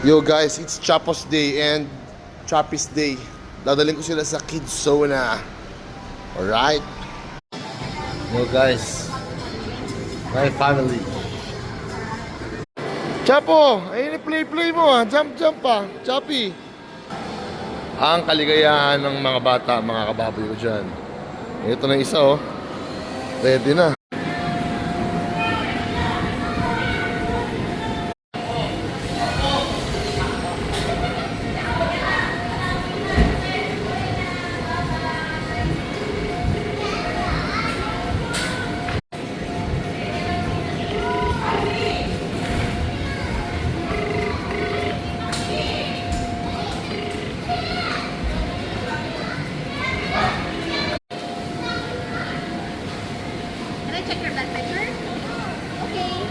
Yo guys, it's Chapos Day and Chapis Day. Dadaling ko sila sa Kids Zona. Alright? Yo guys, my family. Chapo, ayun play mo ah. Jump pa. Chappy. Ang kaligayahan ng mga bata, mga kababoy ko dyan. Ito na isa oh. Ready na. Can I check your blood pressure? Okay.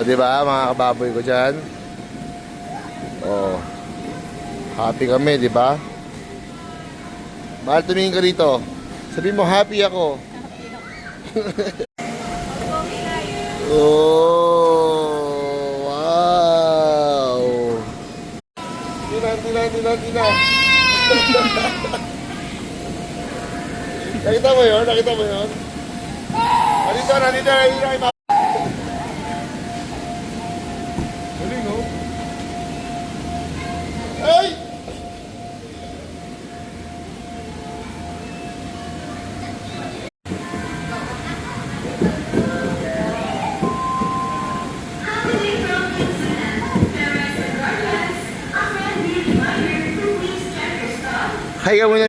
Diba mga kababoy ko dyan? Oh. Happy kami, diba? Mahal, tumingin ka rito. Sabi mo, happy ako. Oh, wow. Tina. Nakita mo yun? Nandito. Galing, oh. Ay! Hi ka muna.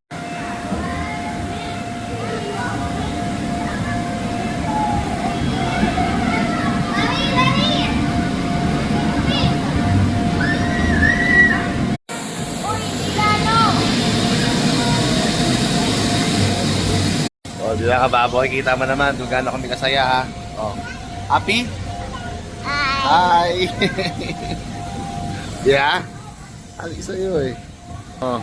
Oh, di ba kababoy? Kita mo naman kung gaano kami kasaya ha. Oh. Happy? Hi! Yeah? Happy sa'yo eh. Oh.